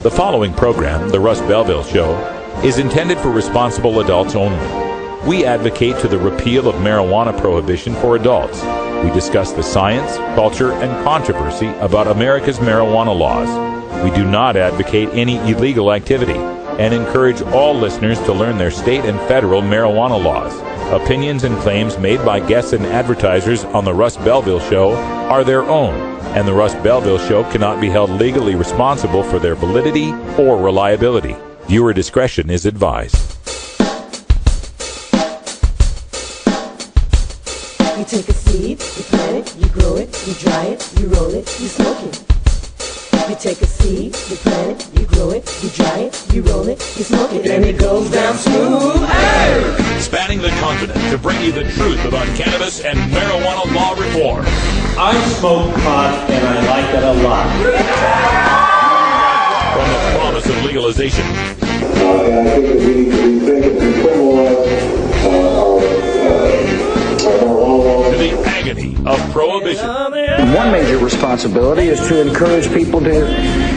The following program, The Russ Belville Show, is intended for responsible adults only. We advocate to the repeal of marijuana prohibition for adults. We discuss the science, culture, and controversy about America's marijuana laws. We do not advocate any illegal activity and encourage all listeners to learn their state and federal marijuana laws. Opinions and claims made by guests and advertisers on The Russ Belville Show are their own, and The Russ Belville Show cannot be held legally responsible for their validity or reliability. Viewer discretion is advised. You take a seed, you plant it, you grow it, you dry it, you roll it, you smoke it. You take a seed, you plant it, you grow it, you dry it, you roll it, you smoke it, and it goes down smooth. Hey! Spanning the continent to bring you the truth about cannabis and marijuana law reform. I smoke pot and I like it a lot. From the promise of legalization. And I think that we think it can criminalize To the agony of prohibition. One major responsibility is to encourage people to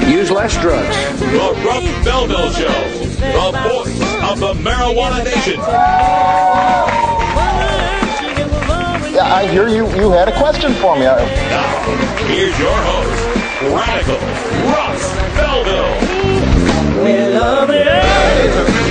use less drugs. The Russ Belville Show, the voice of the marijuana nation. Yeah, I hear you had a question for me. Now, here's your host, Radical Russ Belville.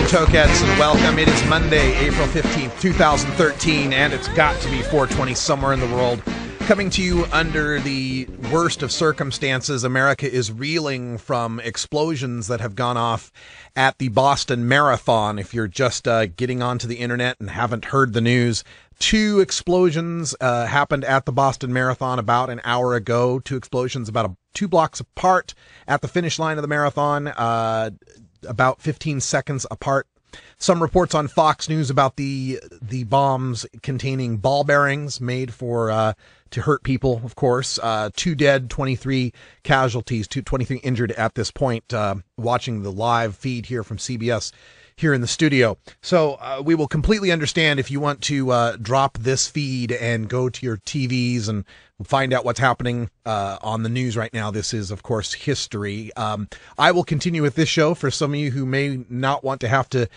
Tokeheads, and welcome. It is Monday, April 15th, 2013, and it's got to be 420 somewhere in the world. Coming to you under the worst of circumstances, America is reeling from explosions that have gone off at the Boston Marathon. If you're just getting onto the internet and haven't heard the news, 2 explosions happened at the Boston Marathon about an hour ago. 2 explosions about 2 blocks apart at the finish line of the marathon, about 15 seconds apart. Some reports on Fox News about the bombs containing ball bearings made for to hurt people, of course. 2 dead, 23 casualties, 23 injured at this point, watching the live feed here from CBS here in the studio. So we will completely understand if you want to drop this feed and go to your TVs and find out what's happening on the news right now. This is, of course, history. I will continue with this show. For some of you who may not want to have to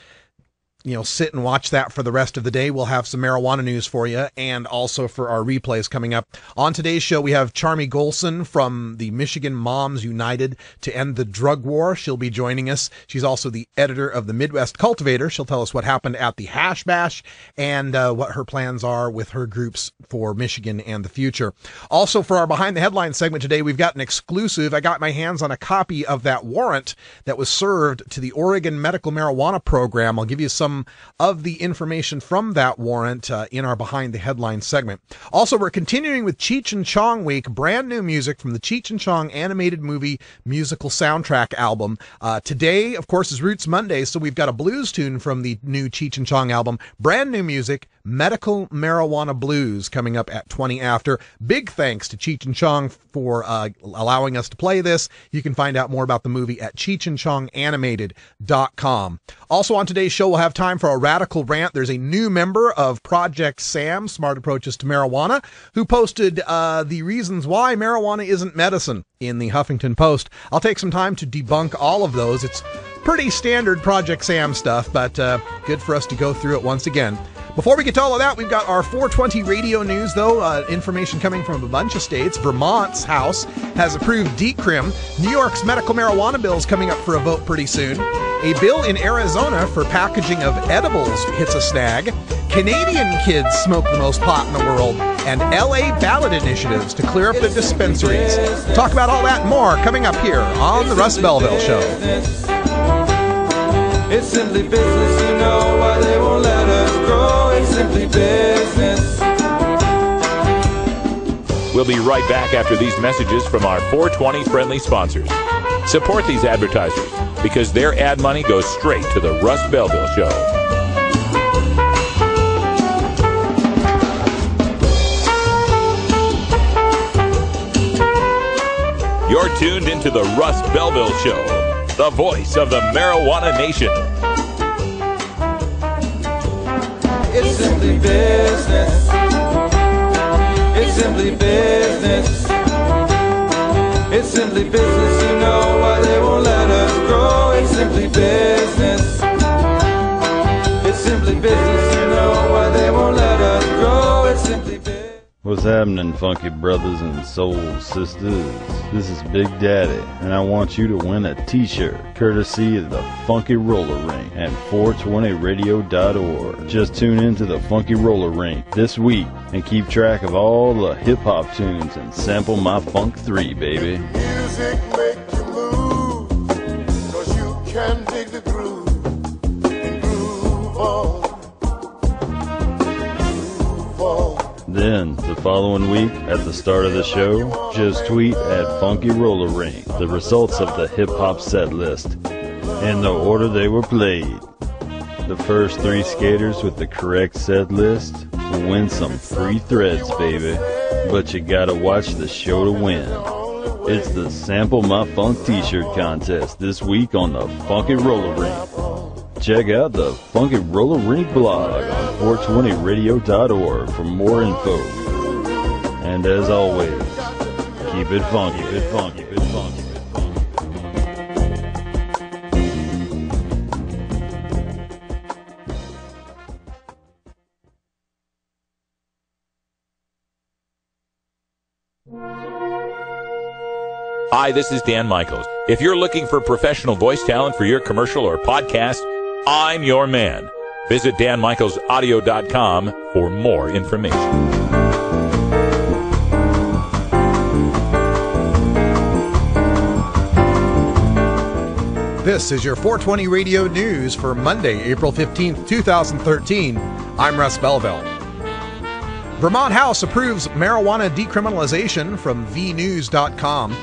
sit and watch that for the rest of the day, we'll have some marijuana news for you, and also for our replays coming up. On today's show, we have Charmie Gholson from the Michigan Moms United to End the Drug War. She'll be joining us. She's also the editor of the Midwest Cultivator. She'll tell us what happened at the Hash Bash and what her plans are with her groups for Michigan and the future. Also, for our Behind the Headlines segment today, we've got an exclusive. I got my hands on a copy of that warrant that was served to the Oregon Medical Marijuana Program. I'll give you some of the information from that warrant in our Behind the Headlines segment. Also, we're continuing with Cheech and Chong Week, brand new music from the Cheech and Chong animated movie musical soundtrack album. Today, of course, is Roots Monday, so we've got a blues tune from the new Cheech and Chong album. Brand new music, Medical Marijuana Blues, coming up at 20 after. Big thanks to Cheech and Chong for allowing us to play this. You can find out more about the movie at cheechandchonganimated.com. Also on today's show, we'll have time for a radical rant. There's a new member of Project SAM, Smart Approaches to Marijuana, who posted the reasons why marijuana isn't medicine in the Huffington Post. I'll take some time to debunk all of those. It's pretty standard Project SAM stuff, but good for us to go through it once again. Before we get to all of that, we've got our 420 radio news, though. Information coming from a bunch of states. Vermont's House has approved decrim. New York's medical marijuana bill is coming up for a vote pretty soon. A bill in Arizona for packaging of edibles hits a snag. Canadian kids smoke the most pot in the world. And LA ballot initiatives to clear up the dispensaries. We'll talk about all that and more coming up here on The Russ Belville Show. It's simply business, you know why they won't let us grow. It's simply business. We'll be right back after these messages from our 420 friendly sponsors. Support these advertisers because their ad money goes straight to the Russ Belville Show. You're tuned into the Russ Belville Show, the voice of the marijuana nation. It's simply business. It's simply business. It's simply business, you know why they won't let us grow. simply business, you know why they won't let us grow. It's simply business. What's happening, funky brothers and soul sisters? This is Big Daddy, and I want you to win a t-shirt courtesy of the Funky Roller Rink at 420radio.org. Just tune into the Funky Roller Rink this week and keep track of all the hip-hop tunes and sample my Funk 3, baby. Music make you move, 'cause you can dig the groove and groove on. Then, the following week, at the start of the show, just tweet at Funky Roller Rink the results of the hip-hop set list in the order they were played. The first 3 skaters with the correct set list will win some free threads, baby. But you gotta watch the show to win. It's the Sample My Funk t-shirt contest this week on the Funky Roller Rink. Check out the Funky Roller Rink blog on 420radio.org for more info. And as always, keep it funky, keep it funky, keep it funky. Hi, this is Dan Michaels. If you're looking for professional voice talent for your commercial or podcast, I'm your man. Visit danmichaelsaudio.com for more information. This is your 420 Radio News for Monday, April 15th, 2013. I'm Russ Belville. Vermont House approves marijuana decriminalization from vnews.com.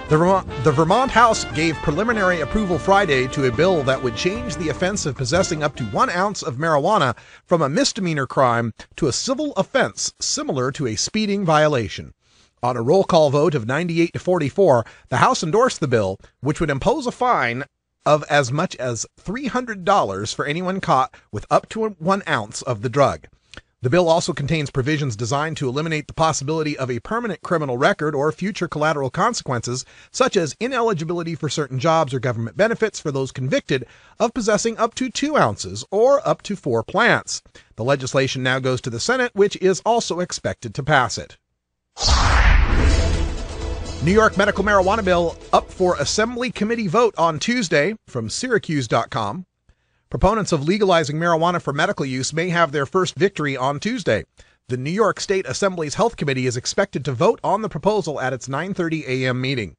The Vermont House gave preliminary approval Friday to a bill that would change the offense of possessing up to 1 ounce of marijuana from a misdemeanor crime to a civil offense similar to a speeding violation. On a roll call vote of 98 to 44, the House endorsed the bill, which would impose a fine of as much as $300 for anyone caught with up to 1 ounce of the drug. The bill also contains provisions designed to eliminate the possibility of a permanent criminal record or future collateral consequences, such as ineligibility for certain jobs or government benefits for those convicted of possessing up to 2 ounces or up to 4 plants. The legislation now goes to the Senate, which is also expected to pass it. New York medical marijuana bill up for Assembly Committee vote on Tuesday, from Syracuse.com. Proponents of legalizing marijuana for medical use may have their first victory on Tuesday. The New York State Assembly's Health Committee is expected to vote on the proposal at its 9:30 a.m. meeting.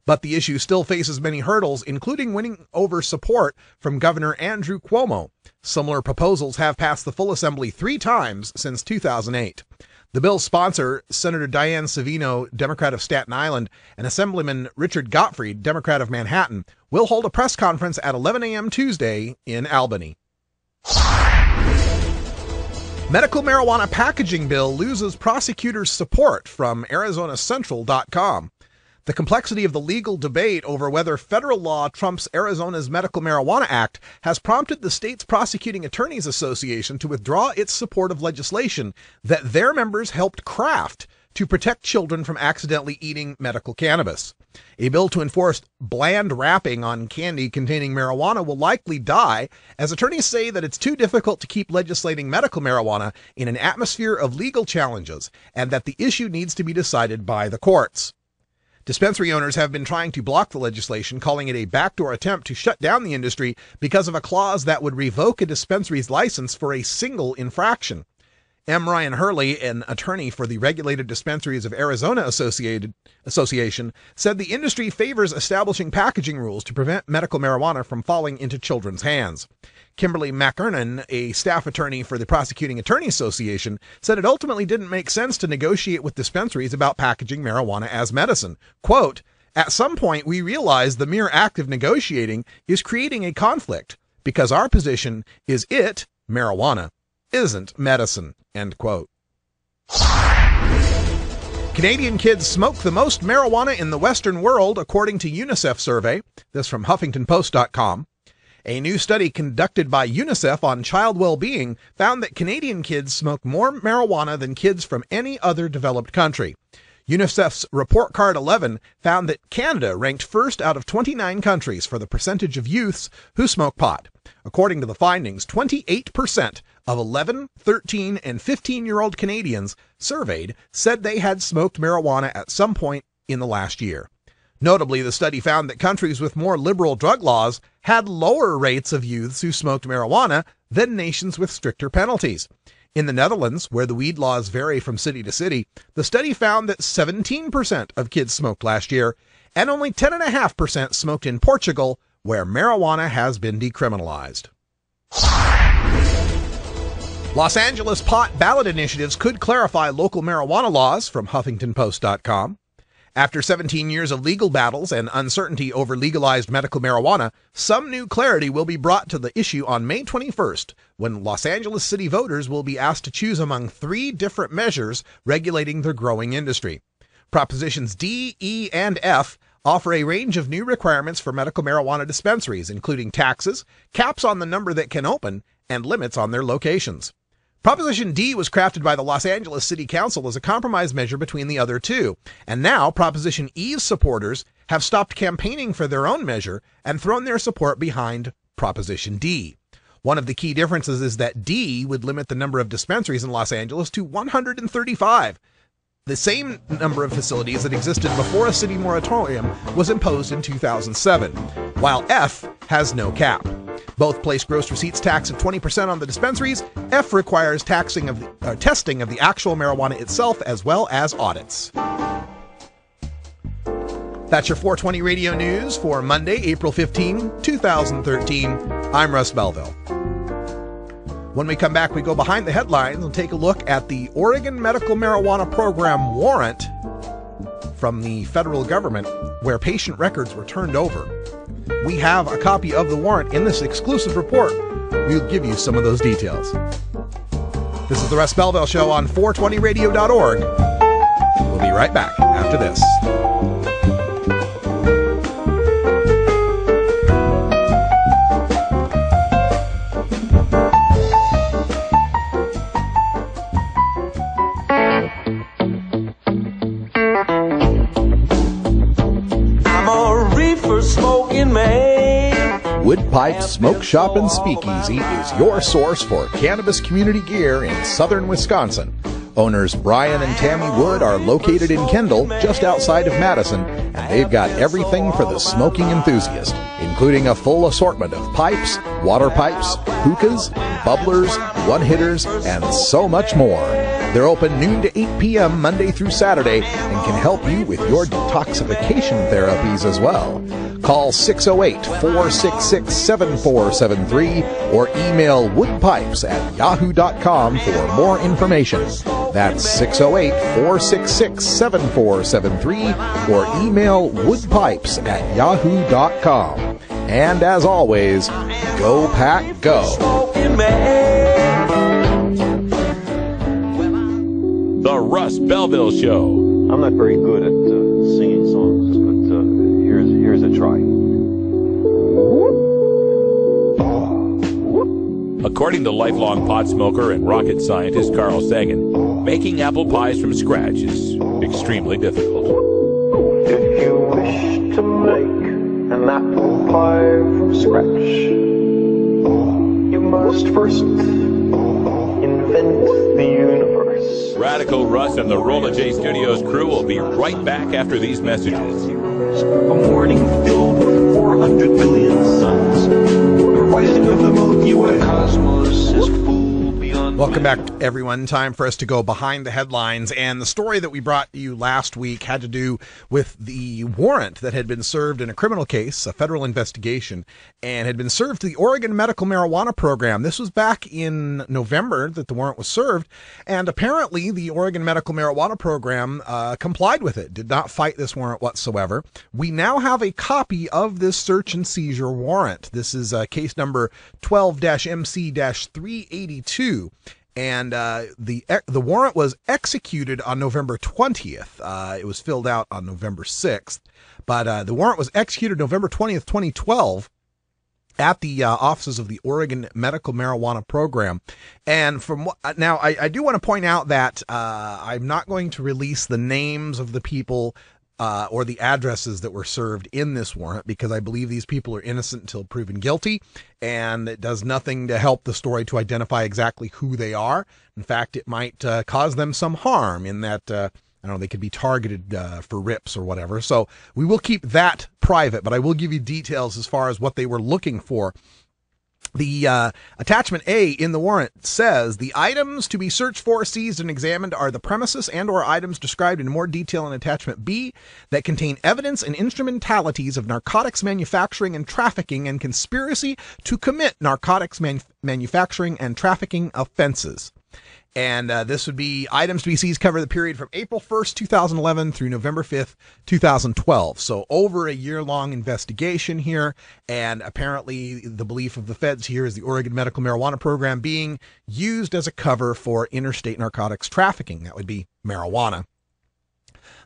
But the issue still faces many hurdles, including winning over support from Governor Andrew Cuomo. Similar proposals have passed the full Assembly 3 times since 2008. The bill's sponsor, Senator Dianne Savino, Democrat of Staten Island, and Assemblyman Richard Gottfried, Democrat of Manhattan, will hold a press conference at 11 a.m. Tuesday in Albany. Medical marijuana packaging bill loses prosecutors' support, from ArizonaCentral.com. The complexity of the legal debate over whether federal law trumps Arizona's Medical Marijuana Act has prompted the state's Prosecuting Attorneys Association to withdraw its support of legislation that their members helped craft to protect children from accidentally eating medical cannabis. A bill to enforce bland wrapping on candy containing marijuana will likely die, as attorneys say that it's too difficult to keep legislating medical marijuana in an atmosphere of legal challenges, and that the issue needs to be decided by the courts. Dispensary owners have been trying to block the legislation, calling it a backdoor attempt to shut down the industry because of a clause that would revoke a dispensary's license for a single infraction. M. Ryan Hurley, an attorney for the Regulated Dispensaries of Arizona Association, said the industry favors establishing packaging rules to prevent medical marijuana from falling into children's hands. Kimberly McErnan, a staff attorney for the Prosecuting Attorney Association, said it ultimately didn't make sense to negotiate with dispensaries about packaging marijuana as medicine. Quote, "At some point we realized the mere act of negotiating is creating a conflict, because our position is marijuana, isn't medicine." End quote. Canadian kids smoke the most marijuana in the Western world, according to UNICEF survey. This from HuffingtonPost.com. A new study conducted by UNICEF on child well-being found that Canadian kids smoke more marijuana than kids from any other developed country. UNICEF's Report Card 11 found that Canada ranked first out of 29 countries for the percentage of youths who smoke pot. According to the findings, 28% of 11, 13, and 15-year-old Canadians surveyed said they had smoked marijuana at some point in the last year. Notably, the study found that countries with more liberal drug laws had lower rates of youths who smoked marijuana than nations with stricter penalties. In the Netherlands, where the weed laws vary from city to city, the study found that 17% of kids smoked last year, and only 10.5% smoked in Portugal, where marijuana has been decriminalized. Los Angeles pot ballot initiatives could clarify local marijuana laws, from HuffingtonPost.com. After 17 years of legal battles and uncertainty over legalized medical marijuana, some new clarity will be brought to the issue on May 21st, when Los Angeles city voters will be asked to choose among 3 different measures regulating the growing industry. Propositions D, E, and F offer a range of new requirements for medical marijuana dispensaries, including taxes, caps on the number that can open, and limits on their locations. Proposition D was crafted by the Los Angeles City Council as a compromise measure between the other two, and now Proposition E's supporters have stopped campaigning for their own measure and thrown their support behind Proposition D. One of the key differences is that D would limit the number of dispensaries in Los Angeles to 135, the same number of facilities that existed before a city moratorium was imposed in 2007, while F has no cap. Both place gross receipts tax of 20% on the dispensaries. F requires testing of the actual marijuana itself, as well as audits. That's your 420 radio news for Monday, April 15, 2013. I'm Russ Belville. When we come back, we go behind the headlines and take a look at the Oregon Medical Marijuana Program warrant from the federal government, where patient records were turned over. We have a copy of the warrant in this exclusive report. We'll give you some of those details. This is the Russ Belville Show on 420radio.org. We'll be right back after this. Wood Pipe Smoke Shop and Speakeasy is your source for cannabis community gear in southern Wisconsin. Owners Brian and Tammy Wood are located in Kendall, just outside of Madison, and they've got everything for the smoking enthusiast, including a full assortment of pipes, water pipes, hookahs, bubblers, one-hitters, and so much more. They're open noon to 8 p.m. Monday through Saturday and can help you with your detoxification therapies as well. Call 608-466-7473 or email woodpipes@yahoo.com for more information. That's 608-466-7473 or email woodpipes@yahoo.com. And as always, go pack go. The Russ Belville Show. I'm not very good at singing songs, but here's a try. According to lifelong pot smoker and rocket scientist Carl Sagan, making apple pies from scratch is extremely difficult. If you wish to make an apple pie from scratch, you must first invent the universe. Radical Russ and the Rolla J Studios crew will be right back after these messages. A morning filled with 400 billion suns. The rising of the Milky Way. Cosmos is full beyond. Welcome back, everyone. Time for us to go behind the headlines. And the story that we brought you last week had to do with the warrant that had been served in a criminal case, a federal investigation, and had been served to the Oregon Medical Marijuana Program. This was back in November that the warrant was served. And apparently the Oregon Medical Marijuana Program complied with it, did not fight this warrant whatsoever. We now have a copy of this search and seizure warrant. This is case number 12-MC-382. And the warrant was executed on November 20th. It was filled out on November 6th. But the warrant was executed November 20th, 2012. at the offices of the Oregon Medical Marijuana Program. And from now, I do want to point out that I'm not going to release the names of the people or the addresses that were served in this warrant, because I believe these people are innocent until proven guilty, and it does nothing to help the story to identify exactly who they are. In fact, it might cause them some harm in that, I don't know, they could be targeted for rips or whatever. So we will keep that private, but I will give you details as far as what they were looking for. The attachment A in the warrant says the items to be searched for, seized, and examined are the premises and or items described in more detail in attachment B that contain evidence and instrumentalities of narcotics manufacturing and trafficking and conspiracy to commit narcotics manufacturing and trafficking offenses. And this would be items to be seized cover the period from April 1st, 2011 through November 5th, 2012. So over a year-long investigation here, and apparently the belief of the feds here is the Oregon Medical Marijuana Program being used as a cover for interstate narcotics trafficking. That would be marijuana.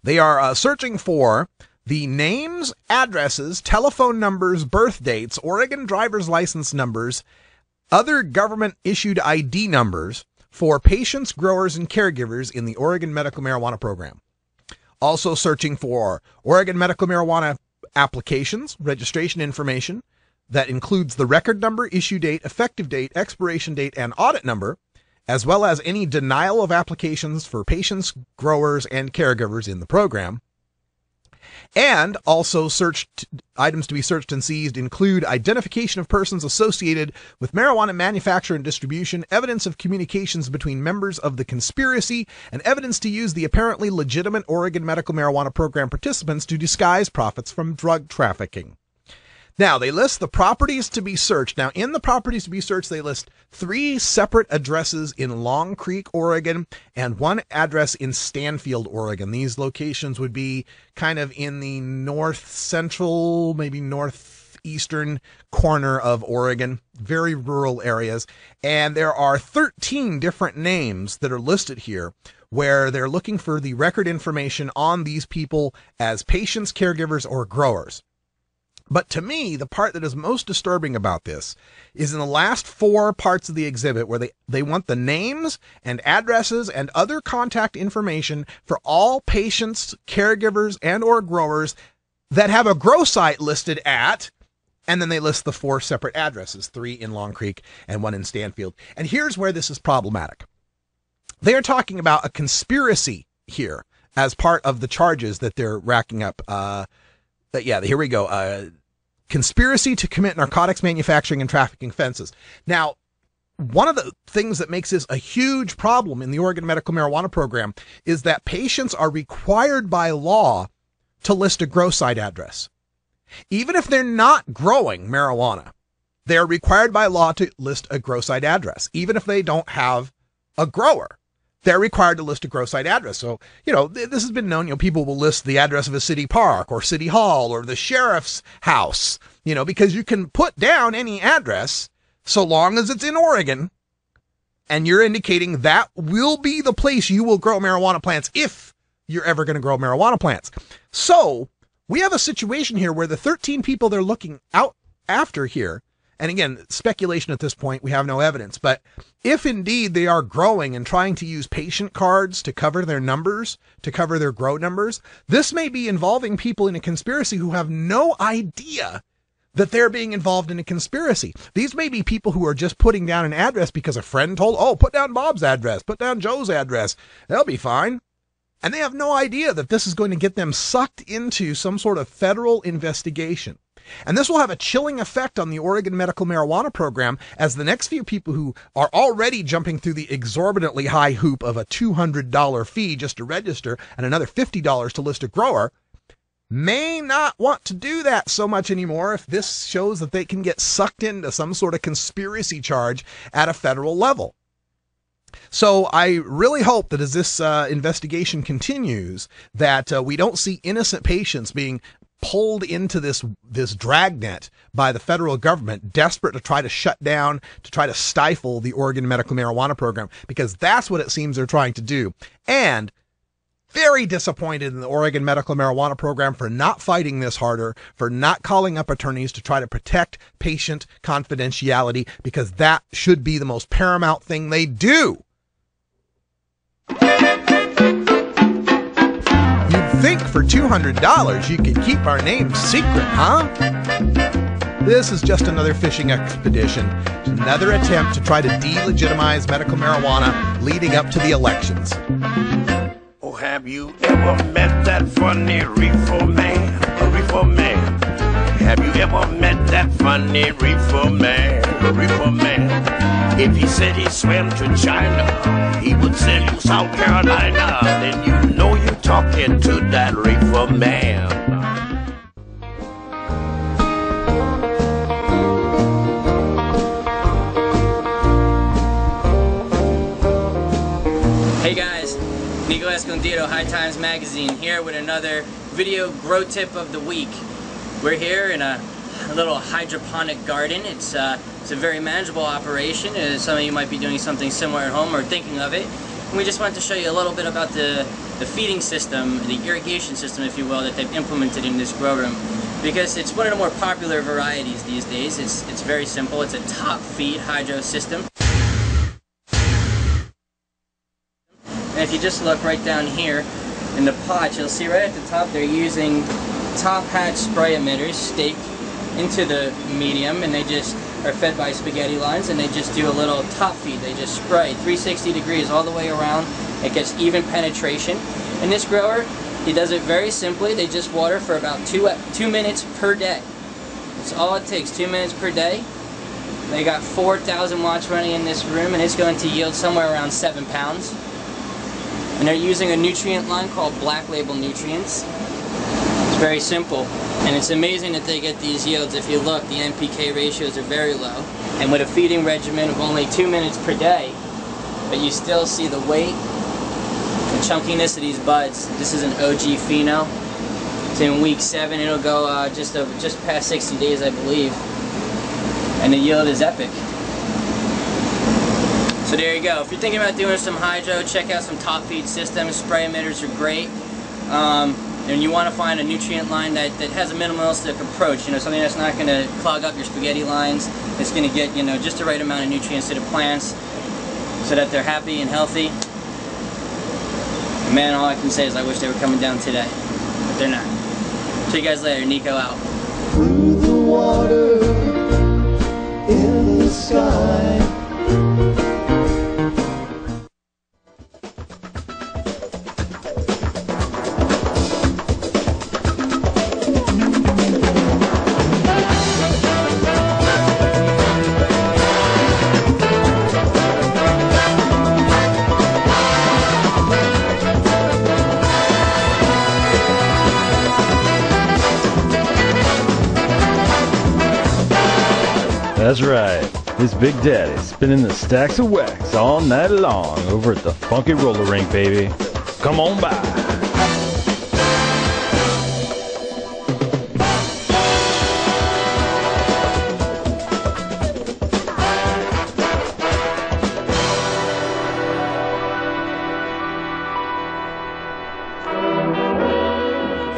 They are searching for the names, addresses, telephone numbers, birth dates, Oregon driver's license numbers, other government-issued ID numbers, for patients, growers, and caregivers in the Oregon Medical Marijuana Program. Also searching for Oregon Medical Marijuana applications, registration information that includes the record number, issue date, effective date, expiration date, and audit number, as well as any denial of applications for patients, growers, and caregivers in the program. And also items to be searched and seized include identification of persons associated with marijuana manufacture and distribution, evidence of communications between members of the conspiracy, and evidence to use the apparently legitimate Oregon Medical Marijuana Program participants to disguise profits from drug trafficking. Now, they list the properties to be searched. Now, in the properties to be searched, they list 3 separate addresses in Long Creek, Oregon, and 1 address in Stanfield, Oregon. These locations would be kind of in the north central, maybe northeastern corner of Oregon, very rural areas. And there are 13 different names that are listed here, where they're looking for the record information on these people as patients, caregivers, or growers. But to me, the part that is most disturbing about this is in the last 4 parts of the exhibit, where they want the names and addresses and other contact information for all patients, caregivers, and or growers that have a grow site listed at, and then they list the 4 separate addresses, 3 in Long Creek and 1 in Stanfield. And here's where this is problematic. They are talking about a conspiracy here as part of the charges that they're racking up. Yeah, here we go. Conspiracy to commit narcotics manufacturing and trafficking offenses. Now, one of the things that makes this a huge problem in the Oregon Medical Marijuana Program is that patients are required by law to list a grow site address. Even if they're not growing marijuana, they're required by law to list a grow site address. Even if they don't have a grower, they're required to list a grow site address. So, this has been known, people will list the address of a city park or city hall or the sheriff's house, because you can put down any address so long as it's in Oregon and you're indicating that will be the place you will grow marijuana plants if you're ever going to grow marijuana plants. So we have a situation here where the 13 people they're looking out after here, and again, speculation at this point, we have no evidence, but if indeed they are growing and trying to use patient cards to cover their numbers, to cover their grow numbers, this may be involving people in a conspiracy who have no idea that they're being involved in a conspiracy. These may be people who are just putting down an address because a friend told, put down Bob's address, put down Joe's address, they'll be fine. And they have no idea that this is going to get them sucked into some sort of federal investigation. And this will have a chilling effect on the Oregon Medical Marijuana Program, as the next few people who are already jumping through the exorbitantly high hoop of a $200 fee just to register and another $50 to list a grower may not want to do that so much anymore if this shows that they can get sucked into some sort of conspiracy charge at a federal level. So I really hope that as this investigation continues, that we don't see innocent patients being pulled into this dragnet by the federal government, desperate to try to shut down, to try to stifle the Oregon Medical Marijuana Program, because that's what it seems they're trying to do. And very disappointed in the Oregon medical marijuana program for not fighting this harder, for not calling up attorneys to try to protect patient confidentiality, because that should be the most paramount thing they do. You'd think for $200 you could keep our name secret, huh? This is just another fishing expedition, another attempt to try to delegitimize medical marijuana leading up to the elections. Oh, have you ever met that funny reefer man? A reefer man. Have you ever met that funny reefer man? A reefer man. If he said he swam to China, he would sell you South Carolina. Then you know you're talking to that reefer man. Hey guys, Nico Escondido, High Times Magazine, here with another video grow tip of the week. We're here in a little hydroponic garden. It's a very manageable operation. Some of you might be doing something similar at home or thinking of it. And we just wanted to show you a little bit about the feeding system, the irrigation system, if you will, that they've implemented in this grow room. Because it's one of the more popular varieties these days. It's very simple. It's a top feed hydro system. And if you just look right down here in the pot, you'll see right at the top they're using top hatch spray emitters staked into the medium, and they just are fed by spaghetti lines, and they just do a little top feed. They just spray 360 degrees all the way around. It gets even penetration. And this grower, he does it very simply. They just water for about 2 minutes per day. That's all it takes, 2 minutes per day. They got 4,000 watts running in this room, and it's going to yield somewhere around 7 pounds. And they're using a nutrient line called Black Label Nutrients. It's very simple, and it's amazing that they get these yields. If you look, the NPK ratios are very low, and with a feeding regimen of only 2 minutes per day, but you still see the weight, the chunkiness of these buds. This is an OG pheno. It's in week 7. It'll go just past 60 days, I believe, and the yield is epic. So there you go. If you're thinking about doing some hydro, check out some top feed systems. Spray emitters are great. And you want to find a nutrient line that has a minimalistic approach. You know, something that's not going to clog up your spaghetti lines. It's going to get, you know, just the right amount of nutrients to the plants so that they're happy and healthy. And man, all I can say is I wish they were coming down today, but they're not. See you guys later. Nico out. Through the water, in the sky. That's right. It's Big Daddy spinning the stacks of wax all night long over at the Funky Roller Rink, baby. Come on by.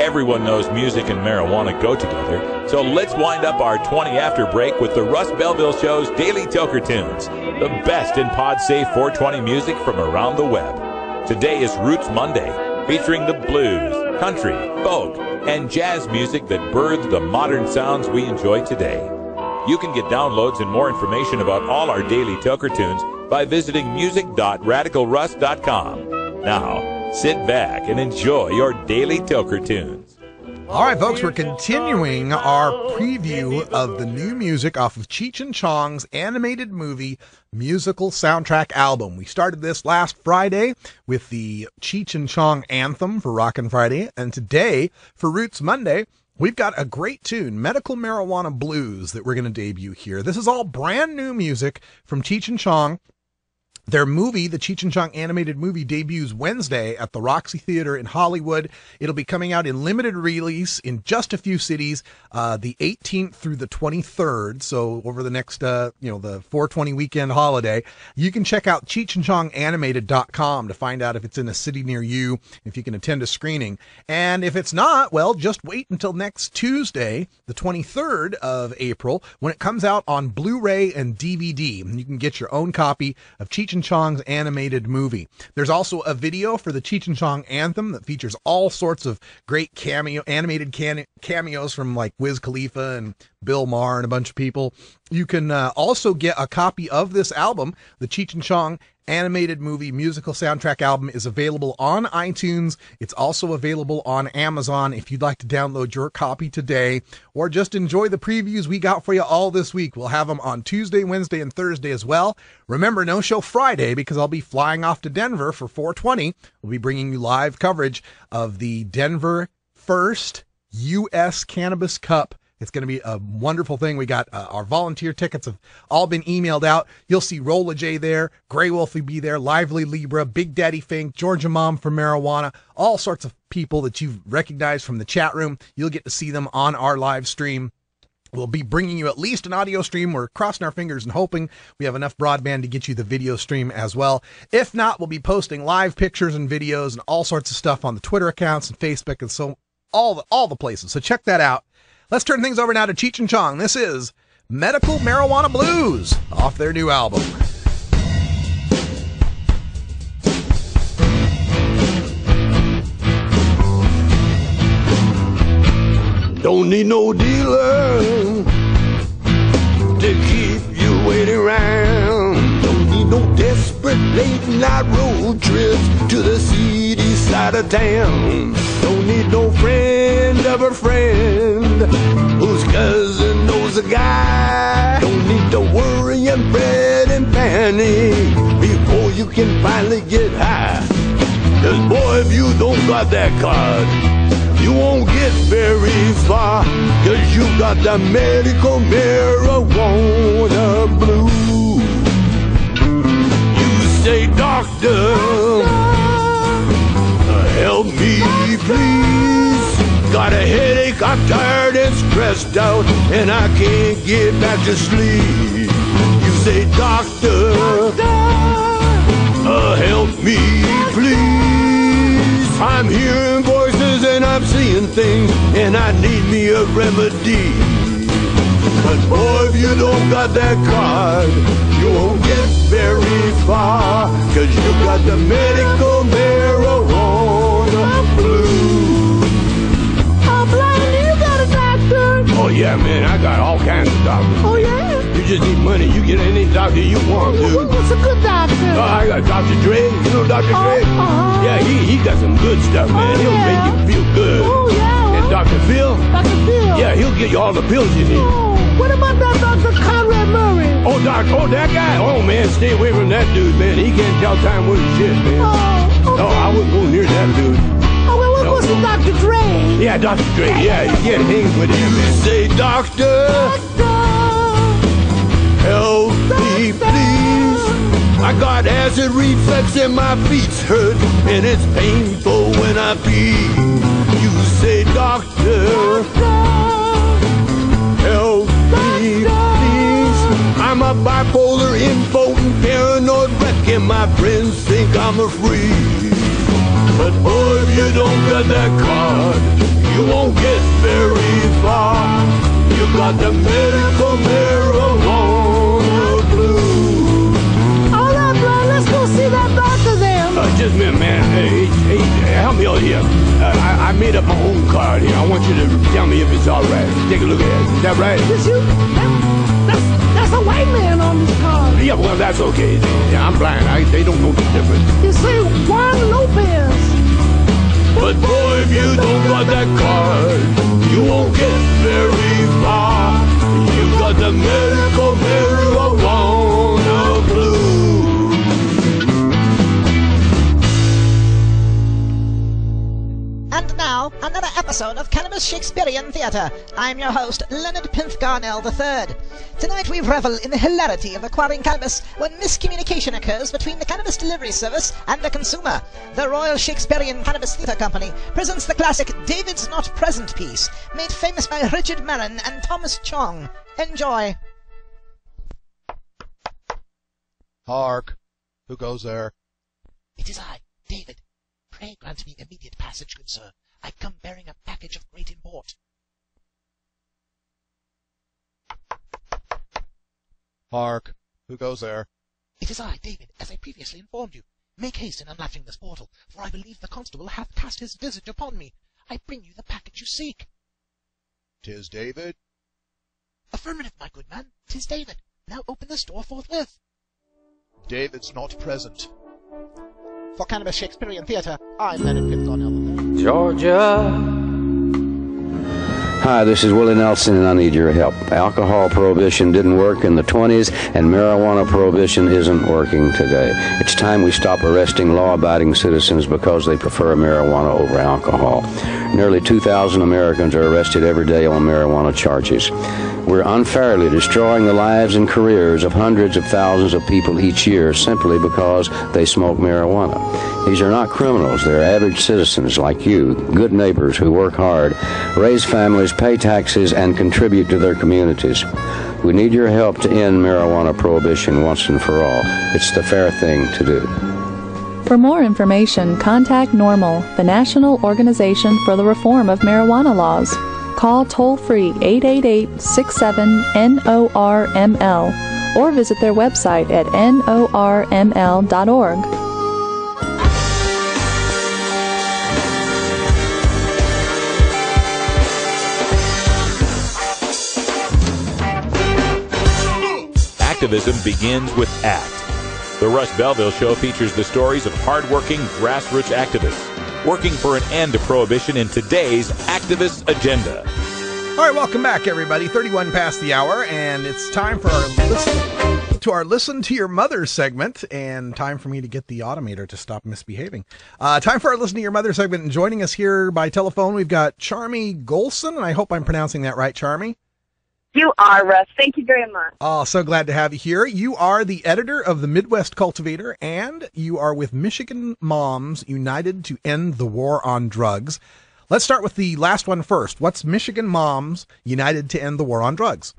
Everyone knows music and marijuana go together, so let's wind up our 20 after break with the Russ Belville Show's Daily Toker Tunes, the best in pod-safe 420 music from around the web. Today is Roots Monday, featuring the blues, country, folk, and jazz music that birthed the modern sounds we enjoy today. You can get downloads and more information about all our Daily Toker Tunes by visiting music.radicalruss.com. Now, sit back and enjoy your Daily Toker Tunes. All right, folks, we're continuing our preview of the new music off of Cheech and Chong's animated movie musical soundtrack album. We started this last Friday with the Cheech and Chong anthem for Rockin' Friday, and today, for Roots Monday, we've got a great tune, Medical Marijuana Blues, that we're going to debut here. This is all brand new music from Cheech and Chong. Their movie, the Cheech and Chong animated movie, debuts Wednesday at the Roxy Theater in Hollywood. It'll be coming out in limited release in just a few cities, the 18th through the 23rd. So over the next, the 420 weekend holiday, you can check out CheechandChongAnimated.com to find out if it's in a city near you, if you can attend a screening. And if it's not, well, just wait until next Tuesday, the 23rd of April, when it comes out on Blu-ray and DVD. And you can get your own copy of Cheech and Chong's animated movie. There's also a video for the Cheech and Chong anthem that features all sorts of great animated cameos from like Wiz Khalifa and Bill Maher and a bunch of people. You can also get a copy of this album. The Cheech and Chong animated movie musical soundtrack album is available on iTunes. It's also available on Amazon if you'd like to download your copy today, or just enjoy the previews we got for you all this week. We'll have them on Tuesday, Wednesday, and Thursday as well. Remember, no show Friday because I'll be flying off to Denver for 420. We'll be bringing you live coverage of the Denver First U.S. Cannabis Cup. It's going to be a wonderful thing. We got our volunteer tickets have all been emailed out. You'll see Rolla J there, Grey Wolf will be there, Lively Libra, Big Daddy Fink, Georgia Mom for Marijuana, all sorts of people that you've recognized from the chat room. You'll get to see them on our live stream. We'll be bringing you at least an audio stream. We're crossing our fingers and hoping we have enough broadband to get you the video stream as well. If not, we'll be posting live pictures and videos and all sorts of stuff on the Twitter accounts and Facebook and so all the places. So check that out. Let's turn things over now to Cheech and Chong. This is Medical Marijuana Blues off their new album. Don't need no dealer to keep you waiting around. Don't need no desperate late night road trips to the seedy side of town. Don't need no friend of a friend whose cousin knows a guy. Don't need to worry and fret and panic before you can finally get high. 'Cause boy, if you don't got that card, you won't get very far. 'Cause you got the medical marijuana blues. You say, doctor, help me please. Got a headache, I'm tired and stressed out, and I can't get back to sleep. You say, doctor, help me please. I'm hearing voices and I'm seeing things, and I need me a remedy. But boy, if you don't got that card, you won't get very far. 'Cause you got the medical marijuana blues. Oh, Blind, you got a doctor? Oh yeah, man, I got all kinds of doctors. Oh yeah? You just need money, you get any doctor you want, dude. What's a good doctor? Oh, I got Dr. Dre, you know Dr. Dre? Yeah, he got some good stuff, man. He'll make you feel good. Oh yeah. And Dr. Phil? Dr. Phil? Yeah, he'll get you all the pills you need. Oh, what about that Dr. Conrad Murray? Oh, that guy? Oh, man, stay away from that dude, man. He can't tell time with his shit, man. Oh, okay. No, I wouldn't go near that dude. Oh, well, what's the Dr. Dre? Yeah, Dr. Dre, yeah, you can't hang with him. You say, doctor, help me please. I got acid reflux and my feet's hurt, and it's painful when I pee. You say, doctor, help me please. I'm a bipolar, impotent, paranoid wreck, and my friends think I'm a freak. But boy, if you don't got that card, you won't get very far. You got the medical marijuana blues. All right, Blind, let's go see that doctor then. Just a minute, man. Hey, help me out here. I made up my own card here. I want you to tell me if it's all right. Take a look at it. Is that right? Yes, that's a white man on this card. Yeah, well, that's okay. Yeah, I'm blind. They don't know the difference. You say Juan Lopez. But boy, if you don't got that card, you won't get very far. You got the medical marijuana blues. And now, another episode of Cannabis Shakespearean Theatre. I'm your host, Leonard Pinth Garnell III. Tonight we revel in the hilarity of acquiring cannabis when miscommunication occurs between the cannabis delivery service and the consumer. The Royal Shakespearean Cannabis Theatre Company presents the classic David's Not Present piece, made famous by Richard Marin and Thomas Chong. Enjoy. Hark! Who goes there? It is I, David. Pray grant me immediate passage, good sir. I come bearing a package of great import. Hark! Who goes there? It is I, David, as I previously informed you. Make haste in unlatching this portal, for I believe the constable hath cast his visage upon me. I bring you the packet you seek. 'Tis David? Affirmative, my good man. 'Tis David. Now open this door forthwith. David's not present. For Cannabis Shakespearean Theatre, I'm Leonard Pitthorne. Georgia. Hi, this is Willie Nelson, and I need your help. Alcohol prohibition didn't work in the 20s, and marijuana prohibition isn't working today. It's time we stop arresting law-abiding citizens because they prefer marijuana over alcohol. Nearly 2,000 Americans are arrested every day on marijuana charges. We're unfairly destroying the lives and careers of hundreds of thousands of people each year simply because they smoke marijuana. These are not criminals. They're average citizens like you, good neighbors who work hard, raise families, pay taxes, and contribute to their communities. We need your help to end marijuana prohibition once and for all. It's the fair thing to do. For more information, contact NORML, the National Organization for the Reform of Marijuana Laws. Call toll-free 888-67-NORML or visit their website at norml.org. Activism begins with ACT. The Russ Belville Show features the stories of hardworking grassroots activists working for an end to prohibition in today's activist agenda. All right, welcome back, everybody. 31 past the hour, and it's time for our Listen to Your Mother segment, and time for me to get the automator to stop misbehaving. Time for our Listen to Your Mother segment, and joining us here by telephone, we've got Charmie Gholson, and I hope I'm pronouncing that right, Charmie. You are, Russ. Thank you very much. Oh, so glad to have you here. You are the editor of the Midwest Cultivator, and you are with Michigan Moms United to End the War on Drugs. Let's start with the last one first. What's Michigan Moms United to End the War on Drugs?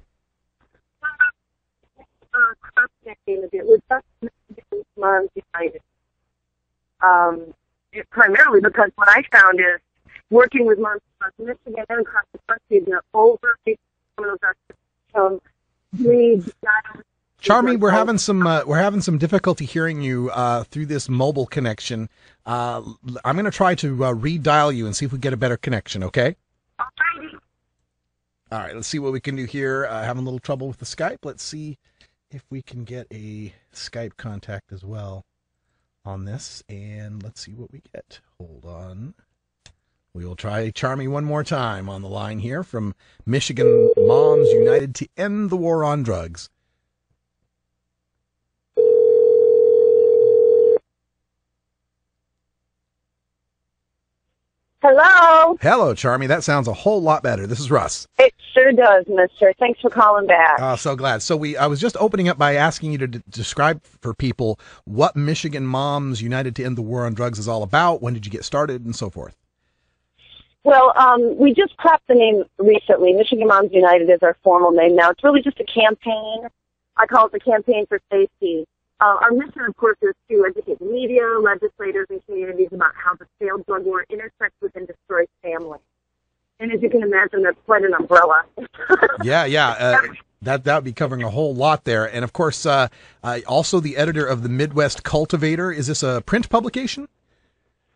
It was just Michigan Moms United. Primarily because what I found is working with moms across Michigan and across the country, they're over Charmie, we're having some difficulty hearing you through this mobile connection. I'm going to try to redial you and see if we get a better connection. Okay. All right. Let's see what we can do here. Having a little trouble with the Skype. Let's see if we can get a Skype contact as well on this, and let's see what we get. Hold on. We will try Charmie one more time on the line here from Michigan Moms United to End the War on Drugs. Hello. Hello, Charmie. That sounds a whole lot better. This is Russ. It sure does, mister. Thanks for calling back. So glad. So I was just opening up by asking you to describe for people what Michigan Moms United to End the War on Drugs is all about. When did you get started and so forth? Well, we just cropped the name recently. Michigan Moms United is our formal name now. It's really just a campaign. I call it the Campaign for Safety. Our mission, of course, is to educate the media, legislators, and communities about how the failed drug war intersects with and destroys families. And as you can imagine, that's quite an umbrella. Yeah. That would be covering a whole lot there. And, of course, also the editor of the Midwest Cultivator. Is this a print publication?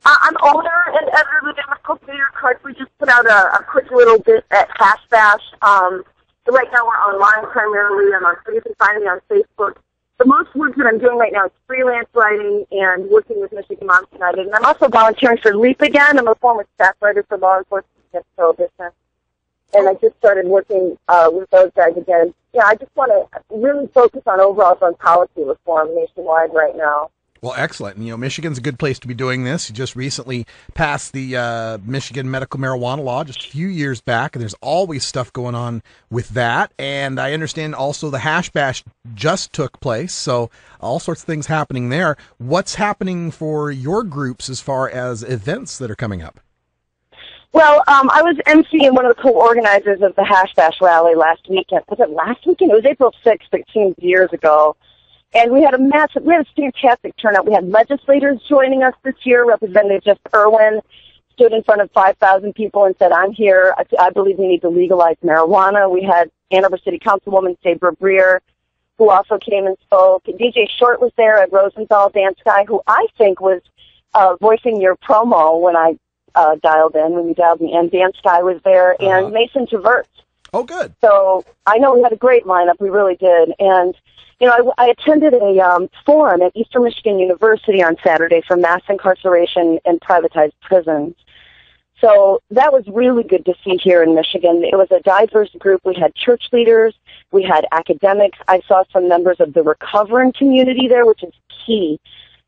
I'm owner and editor of the Midwest Cultivator. We just put out a quick little bit at Hash Bash. So right now we're online primarily. You can find me on Facebook. The most work that I'm doing right now is freelance writing and working with Michigan Moms United. And I'm also volunteering for LEAP again. I'm a former staff writer for Law Enforcement Against Prohibition. And I just started working with those guys again. Yeah, I just want to really focus on overall drug policy reform nationwide right now. Well, excellent. And, Michigan's a good place to be doing this. You just recently passed the Michigan medical marijuana law just a few years back, and there's always stuff going on with that. And I understand also the Hash Bash just took place, so all sorts of things happening there. What's happening for your groups as far as events that are coming up? Well, I was emceeing one of the co-organizers of the Hash Bash rally last weekend. Was it last weekend? It was April 6th, it seems years ago. And we had a fantastic turnout. We had legislators joining us this year. Representative Jeff Irwin stood in front of 5,000 people and said, I'm here. I believe we need to legalize marijuana. We had Ann Arbor City Councilwoman Sabra Breer, who also came and spoke. DJ Short was there at Rosenthal Dance Guy, who I think was voicing your promo when I dialed in, when you dialed me in. Dance Guy was there, and Mason Traverse. Oh, good. So I know we had a great lineup. We really did. And I attended a forum at Eastern Michigan University on Saturday for mass incarceration and privatized prisons. So that was really good to see here in Michigan. It was a diverse group. We had church leaders. We had academics. I saw some members of the recovering community there, which is key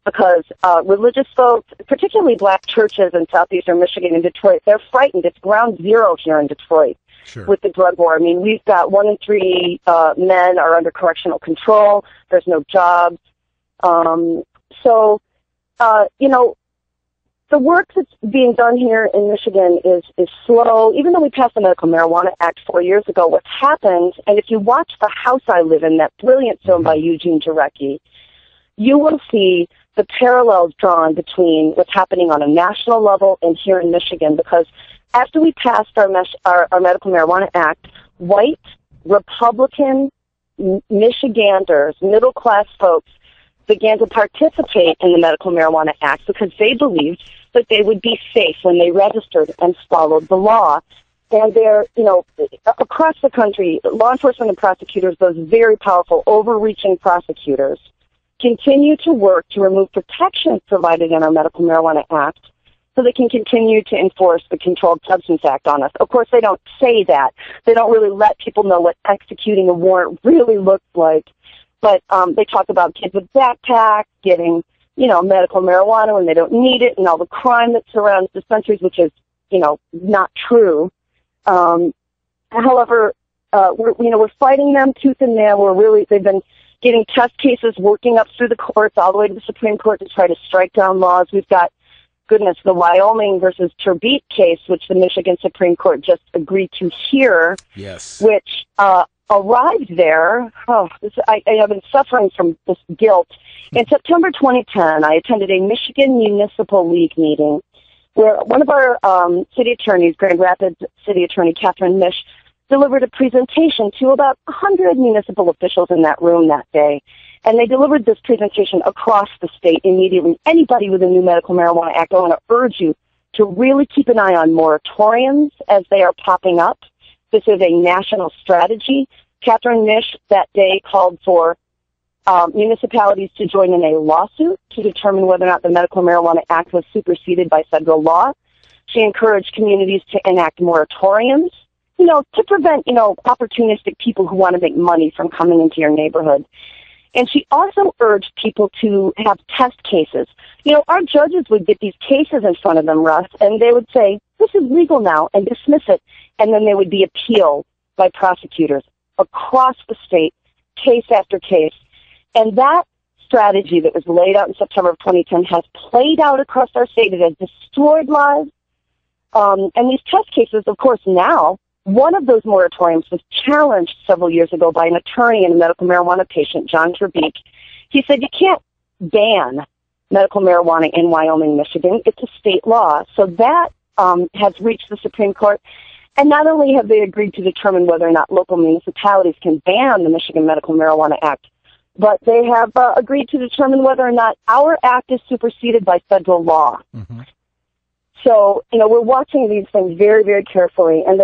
because religious folks, particularly black churches in southeastern Michigan and Detroit, they're frightened. It's ground zero here in Detroit. Sure. With the drug war. I mean, we've got 1 in 3 men are under correctional control. There's no jobs. The work that's being done here in Michigan is slow. Even though we passed the Medical Marijuana Act 4 years ago, what's happened, and if you watch The House I Live In, that brilliant film by Eugene Jarecki, you will see the parallels drawn between what's happening on a national level and here in Michigan, because after we passed our Medical Marijuana Act, white, Republican Michiganders, middle-class folks, began to participate in the Medical Marijuana Act because they believed that they would be safe when they registered and followed the law. And they're, across the country, law enforcement and prosecutors, those very powerful, overreaching prosecutors, continue to work to remove protections provided in our Medical Marijuana Act so they can continue to enforce the Controlled Substance Act on us. Of course, they don't say that. They don't really let people know what executing a warrant really looks like. But they talk about kids with backpacks getting, medical marijuana when they don't need it, and all the crime that surrounds dispensaries, which is, not true. However, we're fighting them tooth and nail. They've been getting test cases, working up through the courts all the way to the Supreme Court to try to strike down laws. We've got the Wyoming versus Turbete case, which the Michigan Supreme Court just agreed to hear. Yes. Which arrived there. I have been suffering from this guilt. In September 2010, I attended a Michigan Municipal League meeting where one of our city attorneys, Grand Rapids City Attorney Catherine Misch, delivered a presentation to about 100 municipal officials in that room that day. And they delivered this presentation across the state immediately. Anybody with a new Medical Marijuana Act, I want to urge you to really keep an eye on moratoriums as they are popping up. This is a national strategy. Catherine Misch that day called for municipalities to join in a lawsuit to determine whether or not the Medical Marijuana Act was superseded by federal law. She encouraged communities to enact moratoriums, to prevent, opportunistic people who want to make money from coming into your neighborhood. And she also urged people to have test cases. Our judges would get these cases in front of them, Russ, and they would say, this is legal now, and dismiss it. And then they would be appealed by prosecutors across the state, case after case. And that strategy that was laid out in September of 2010 has played out across our state. It has destroyed lives. And these test cases, of course, now, one of those moratoriums was challenged several years ago by an attorney and a medical marijuana patient, John Turbete. He said, you can't ban medical marijuana in Wyoming, Michigan. It's a state law. So that has reached the Supreme Court. And not only have they agreed to determine whether or not local municipalities can ban the Michigan Medical Marijuana Act, but they have agreed to determine whether or not our act is superseded by federal law. Mm-hmm. So, we're watching these things very, very carefully, and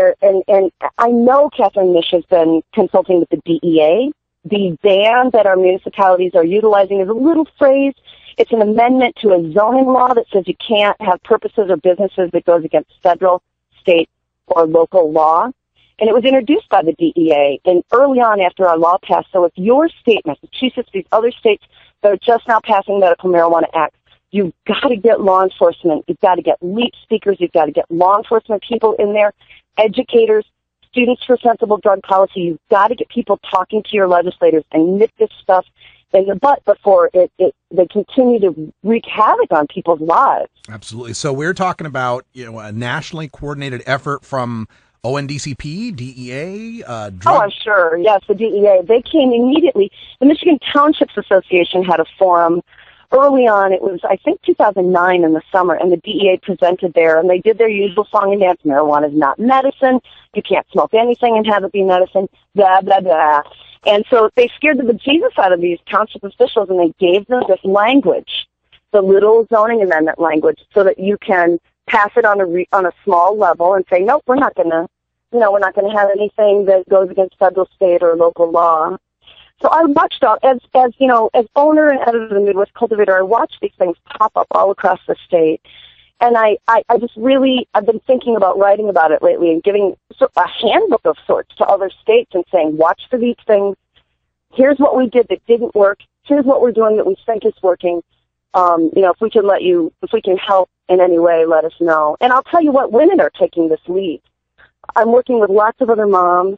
I know Catherine Misch has been consulting with the DEA. The ban that our municipalities are utilizing is a little phrase. It's an amendment to a zoning law that says you can't have purposes or businesses that goes against federal, state, or local law. And it was introduced by the DEA and early on after our law passed. So if your state, Massachusetts, these other states They're just now passing Medical Marijuana Act. You've got to get law enforcement. You've got to get leap speakers. You've got to get law enforcement people in there, educators, students for sensible drug policy. You've got to get people talking to your legislators and nip this stuff in the butt before they continue to wreak havoc on people's lives. Absolutely. So we're talking about, a nationally coordinated effort from ONDCP, DEA, drug... Oh, I'm sure. Yes, the DEA. They came immediately. The Michigan Townships Association had a forum early on. It was, I think, 2009 in the summer, and the DEA presented there, and they did their usual song and dance. Marijuana is not medicine. You can't smoke anything and have it be medicine, blah, blah, blah. And so they scared the bejesus out of these township officials, and they gave them this language, the little zoning amendment language, so that you can pass it on a small level and say, nope, we're not going to have anything that goes against federal, state, or local law. So I watched as owner and editor of the Midwest Cultivator, I watched these things pop up all across the state. And I just really, I've been thinking about writing about it lately and giving a handbook of sorts to other states and saying, watch for these things. Here's what we did that didn't work. Here's what we're doing that we think is working. If we can help in any way, let us know. And I'll tell you what, women are taking this lead. I'm working with lots of other moms.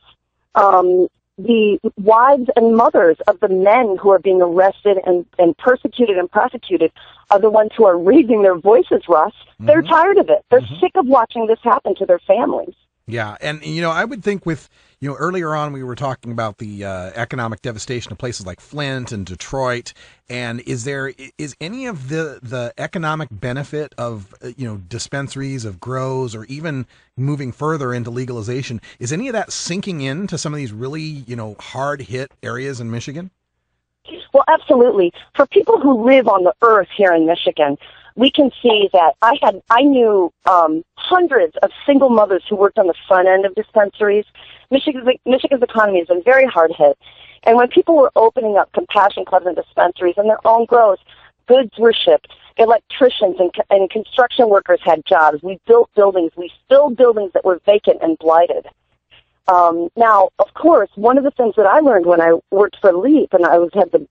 The wives and mothers of the men who are being arrested and persecuted and prosecuted are the ones who are raising their voices, Russ. Mm-hmm. They're tired of it. They're sick of watching this happen to their families. Yeah, and, I would think with, earlier on we were talking about the economic devastation of places like Flint and Detroit, and is any of the economic benefit of, dispensaries, of grows, or even moving further into legalization, is any of that sinking into some of these really, hard-hit areas in Michigan? Well, absolutely. For people who live on the earth here in Michigan, we can see that I knew hundreds of single mothers who worked on the front end of dispensaries. Michigan's economy has been very hard hit. And when people were opening up compassion clubs and dispensaries in their own grows, goods were shipped. Electricians and construction workers had jobs. We built buildings. We filled buildings that were vacant and blighted. Now, of course, one of the things that I learned when I worked for LEAP, and I had the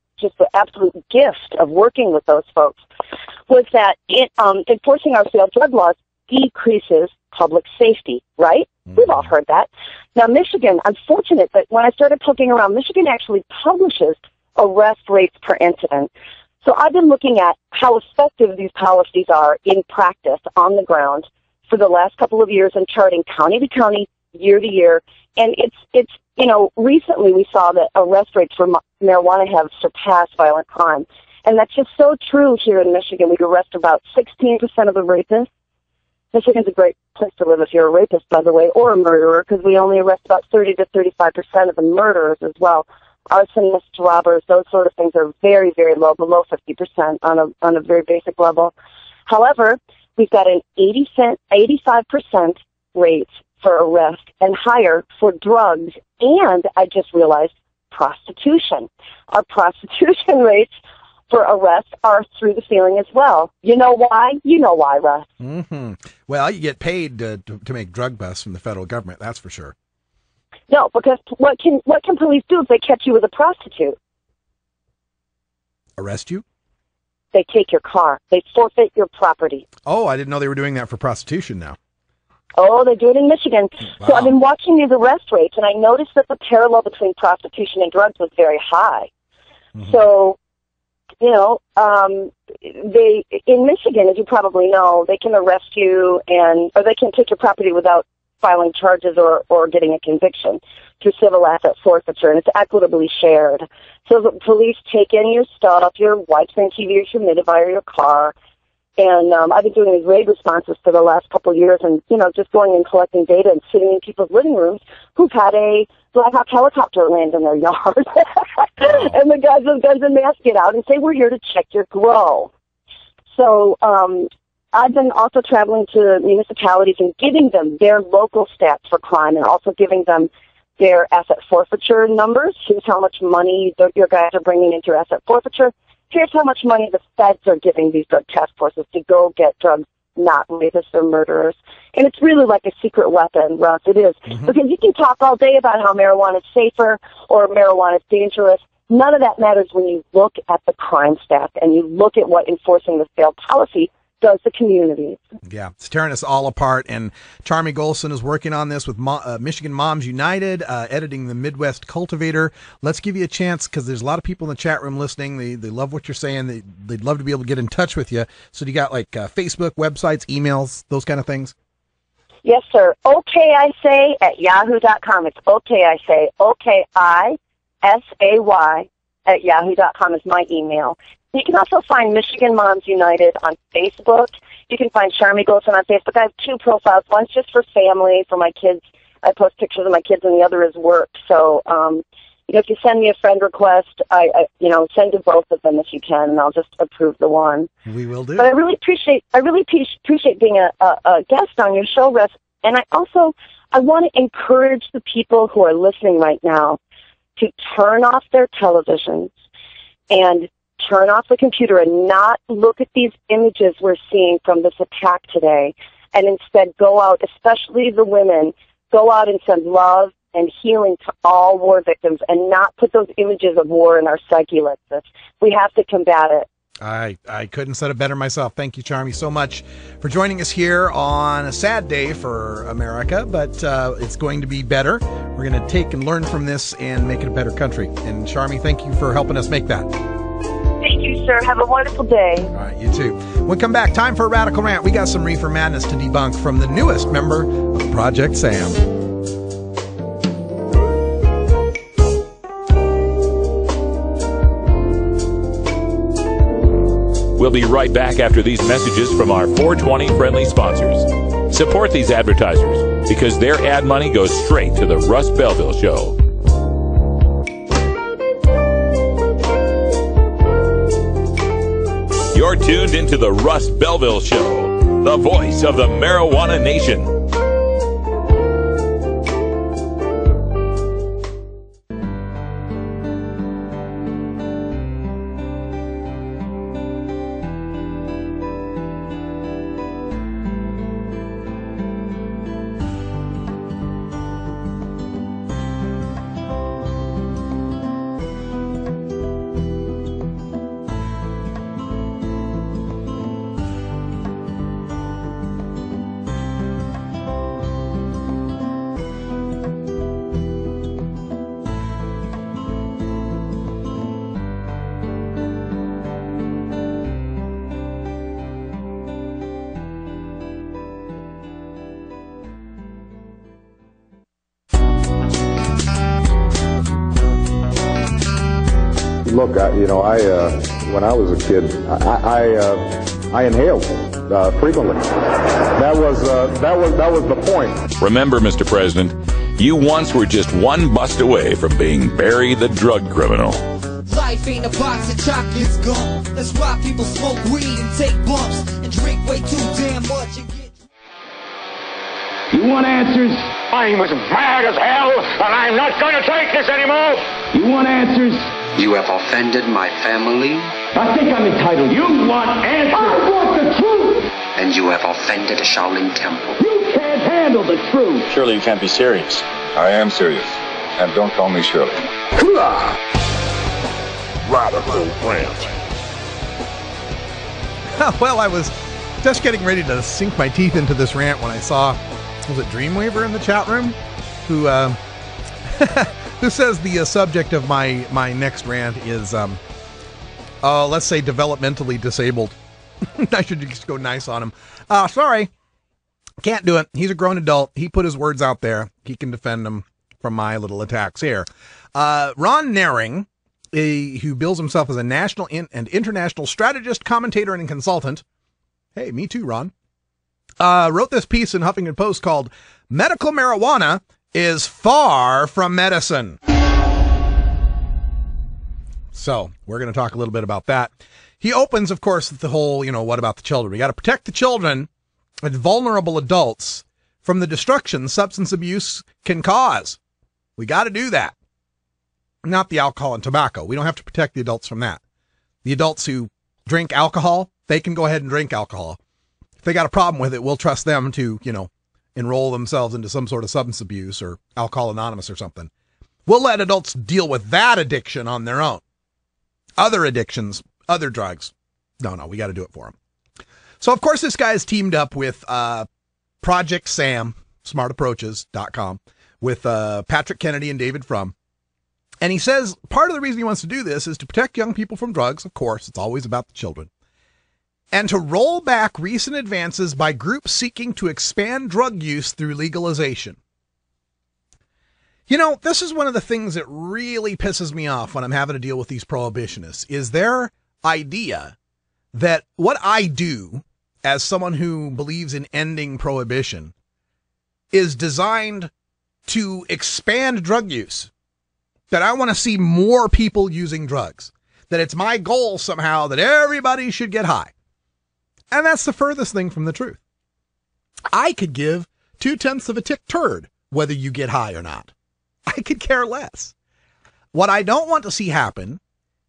absolute gift of working with those folks, was that enforcing our failed drug laws decreases public safety, right? Mm-hmm. We've all heard that. Now, Michigan, I'm fortunate that when I started poking around, Michigan actually publishes arrest rates per incident. So I've been looking at how effective these policies are in practice on the ground for the last couple of years and charting county to county, year to year. And it's recently we saw that arrest rates for marijuana have surpassed violent crime. And that's just so true here in Michigan. We arrest about 16% of the rapists. Michigan's a great place to live if you're a rapist, by the way, or a murderer, because we only arrest about 30 to 35% of the murderers as well. Arsonists, robbers, those sort of things are very, very low, below 50% on a very basic level. However, we've got an 85% rate for arrest and higher for drugs, and I just realized prostitution. Our prostitution rates for arrests are through the ceiling as well. You know why? You know why, Russ. Mm-hmm. Well, you get paid to make drug busts from the federal government, that's for sure. No, because what can police do if they catch you with a prostitute? Arrest you? They take your car. They forfeit your property. Oh, I didn't know they were doing that for prostitution now. Oh, they do it in Michigan. Wow. So I've been watching these arrest rates, and I noticed that the parallel between prostitution and drugs was very high. Mm-hmm. So, in Michigan, as you probably know, they can arrest you or they can take your property without filing charges or getting a conviction through civil asset forfeiture, and it's equitably shared. So the police take in your stuff, your widescreen TV, your humidifier, your car, and I've been doing these raid responses for the last couple of years and, just going and collecting data and sitting in people's living rooms who've had a Black Hawk helicopter land in their yard. And the guys with guns and masks get out and say, we're here to check your grow. So I've been also traveling to municipalities and giving them their local stats for crime and also giving them their asset forfeiture numbers. Here's how much money your guys are bringing into your asset forfeiture. Here's how much money the feds are giving these drug task forces to go get drugs, not rapists or murderers. And it's really like a secret weapon, Russ. It is. Mm-hmm. Because you can talk all day about how marijuana is safer or marijuana is dangerous. none of that matters when you look at the crime stats and you look at what enforcing the failed policy does to communities. Yeah, it's tearing us all apart. And Charmie Gholson is working on this with Michigan Moms United, editing the Midwest Cultivator. Let's give you a chance, because there's a lot of people in the chat room listening. They love what you're saying. They'd love to be able to get in touch with you. So do you got like Facebook, websites, emails, those kind of things? Yes, sir. OKISay at yahoo.com. It's OKISay, OKISAY at yahoo.com is my email. You can also find Michigan Moms United on Facebook. You can find Charmie Gholson on Facebook. I have two profiles. One's just for family, for my kids. I post pictures of my kids, and the other is work. So, if you send me a friend request, I send to both of them if you can, and I'll just approve the one. We will do. But I really appreciate being a guest on your show, Russ. And I want to encourage the people who are listening right now to turn off their televisions and turn off the computer and not look at these images we're seeing from this attack today, and instead go out, especially the women, go out and send love and healing to all war victims, and not put those images of war in our psyche like this. We have to combat it. I couldn't said it better myself. Thank you, Charmie, so much for joining us here on a sad day for America, but it's going to be better. We're going to take and learn from this and make it a better country. And Charmie, thank you for helping us make that. Thank you, sir. Have a wonderful day. All right, you too. When we come back, time for a Radical Rant. We got some Reefer Madness to debunk from the newest member of Project Sam. We'll be right back after these messages from our 420 friendly sponsors. Support these advertisers because their ad money goes straight to the Russ Belville Show. You're tuned into the Russ Belville Show, the voice of the marijuana nation. Look, when I was a kid, I inhaled frequently. That was the point. Remember, Mr. President, you once were just one bust away from being Barry the drug criminal. Life ain't a box of chocolates gum. That's why people smoke weed and take bumps and drink way too damn much. You want answers? I'm as mad as hell, and I'm not going to take this anymore. You want answers? You have offended my family. I think I'm entitled. You want answers? I want the truth. And you have offended a Shaolin temple. You can't handle the truth. Surely you can't be serious. I am serious. And don't call me Shirley. Radical Rant. Well, I was just getting ready to sink my teeth into this rant when I saw, was it Dreamweaver in the chat room? Who says the subject of my next rant is, let's say developmentally disabled. I should just go nice on him. Sorry. Can't do it. He's a grown adult. He put his words out there. He can defend them from my little attacks here. Ron Naring, who bills himself as a national and international strategist, commentator, and consultant. Hey, me too, Ron. Wrote this piece in Huffington Post called Medical Marijuana is Far from Medicine. So we're going to talk a little bit about that. He opens, of course, with the whole, what about the children? We got to protect the children and vulnerable adults from the destruction substance abuse can cause. We got to do that. Not the alcohol and tobacco. We don't have to protect the adults from that. The adults who drink alcohol, they can go ahead and drink alcohol. If they got a problem with it, we'll trust them to, enroll themselves into some sort of substance abuse or Alcohol Anonymous or something. We'll let adults deal with that addiction on their own. Other addictions, other drugs. No, we got to do it for them. So, of course, this guy is teamed up with Project Sam, smartapproaches.com, with Patrick Kennedy and David Frum. And he says part of the reason he wants to do this is to protect young people from drugs. Of course, it's always about the children. And to roll back recent advances by groups seeking to expand drug use through legalization. You know, this is one of the things that really pisses me off when I'm having to deal with these prohibitionists, is their idea that what I do as someone who believes in ending prohibition is designed to expand drug use. That I want to see more people using drugs. That it's my goal somehow that everybody should get high. And that's the furthest thing from the truth. I could give 0.2 of a tick turd whether you get high or not. I could care less. What I don't want to see happen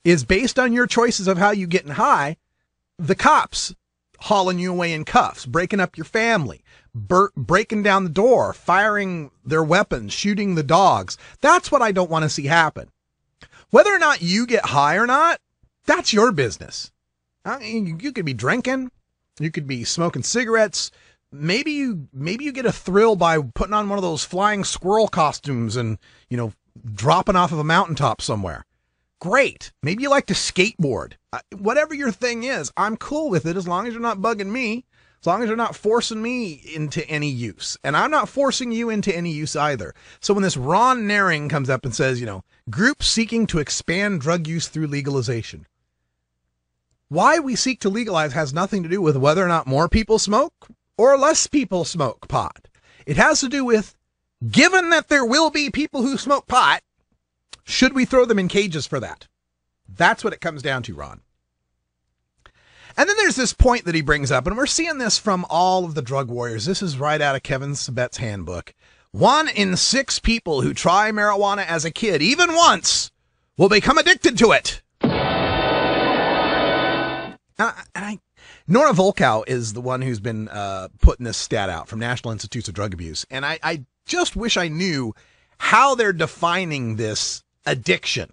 is, based on your choices of how you getting high, the cops hauling you away in cuffs, breaking up your family, breaking down the door, firing their weapons, shooting the dogs. That's what I don't want to see happen. Whether or not you get high or not, that's your business. I mean, you could be drinking, you could be smoking cigarettes. Maybe you get a thrill by putting on one of those flying squirrel costumes and, dropping off of a mountaintop somewhere. Great. Maybe you like to skateboard. Whatever your thing is, I'm cool with it as long as you're not bugging me, as long as you're not forcing me into any use. And I'm not forcing you into any use either. So when this Ron Naring comes up and says, groups seeking to expand drug use through legalization. Why we seek to legalize has nothing to do with whether or not more people smoke or less people smoke pot. It has to do with, given that there will be people who smoke pot, should we throw them in cages for that? That's what it comes down to, Ron. And then there's this point that he brings up, and we're seeing this from all of the drug warriors. This is right out of Kevin Sabet's handbook. 1 in 6 people who try marijuana as a kid, even once, will become addicted to it. Nora Volkow is the one who's been putting this stat out from National Institutes of Drug Abuse. And I just wish I knew how they're defining this addiction.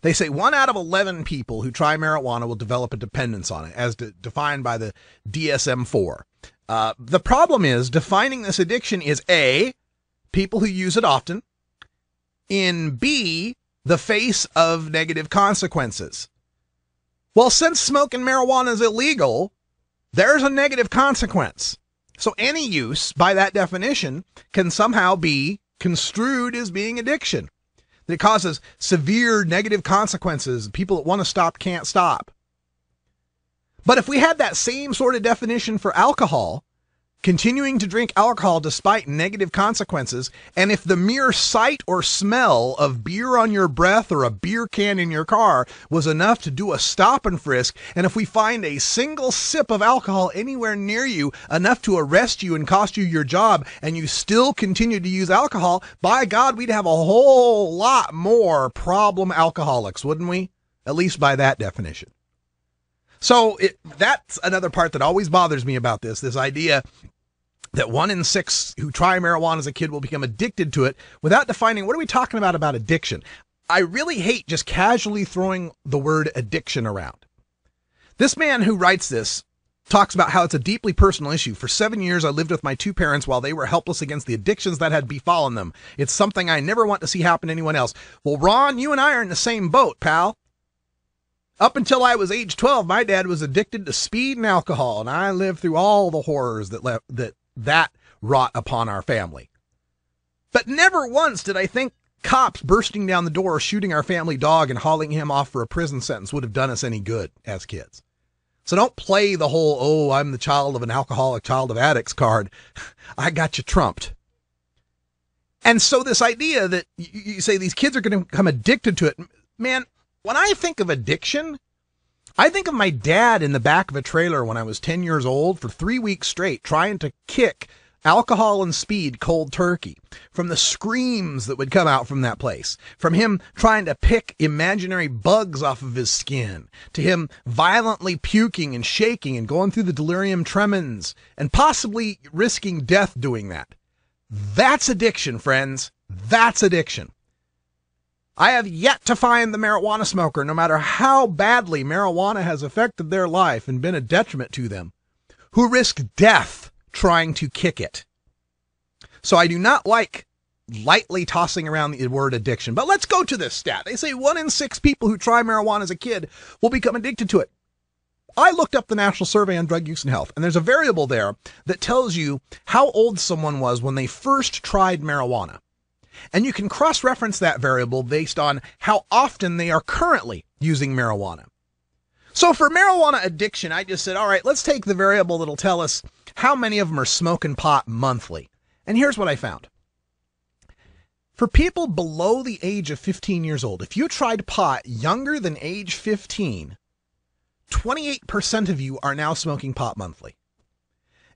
They say 1 out of 11 people who try marijuana will develop a dependence on it, as defined by the DSM-4. The problem is, defining this addiction is A, people who use it often, in B, the face of negative consequences. Well, since smoking marijuana is illegal, there's a negative consequence. So any use, by that definition, can somehow be construed as being addiction. That it causes severe negative consequences. People that want to stop can't stop. But if we had that same sort of definition for alcohol, continuing to drink alcohol despite negative consequences, and if the mere sight or smell of beer on your breath or a beer can in your car was enough to do a stop and frisk, and if we find a single sip of alcohol anywhere near you enough to arrest you and cost you your job, and you still continue to use alcohol, by God, we'd have a whole lot more problem alcoholics, wouldn't we? At least by that definition. So that's another part that always bothers me about this idea that 1 in 6 who try marijuana as a kid will become addicted to it, without defining, what are we talking about addiction? I really hate just casually throwing the word addiction around. This man who writes this talks about how it's a deeply personal issue. For 7 years, I lived with my 2 parents while they were helpless against the addictions that had befallen them. It's something I never want to see happen to anyone else. Well, Ron, you and I are in the same boat, pal. Up until I was age 12, my dad was addicted to speed and alcohol, and I lived through all the horrors that wrought upon our family. But never once did I think cops bursting down the door, shooting our family dog, and hauling him off for a prison sentence would have done us any good as kids. So don't play the whole, oh, I'm the child of an alcoholic, child of addicts card. I got you trumped. And so this idea that you say these kids are going to become addicted to it, man, when I think of addiction, I think of my dad in the back of a trailer when I was 10 years old for 3 weeks straight, trying to kick alcohol and speed cold turkey, from the screams that would come out from that place, from him trying to pick imaginary bugs off of his skin, to him violently puking and shaking and going through the delirium tremens and possibly risking death doing that. That's addiction, friends. That's addiction. I have yet to find the marijuana smoker, no matter how badly marijuana has affected their life and been a detriment to them, who risked death trying to kick it. So I do not like lightly tossing around the word addiction. But let's go to this stat. They say 1 in 6 people who try marijuana as a kid will become addicted to it. I looked up the National Survey on Drug Use and Health, and there's a variable there that tells you how old someone was when they first tried marijuana. And you can cross-reference that variable based on how often they are currently using marijuana. So for marijuana addiction, I just said, all right, let's take the variable that'll tell us how many of them are smoking pot monthly. And here's what I found. For people below the age of 15 years old, if you tried pot younger than age 15, 28% of you are now smoking pot monthly.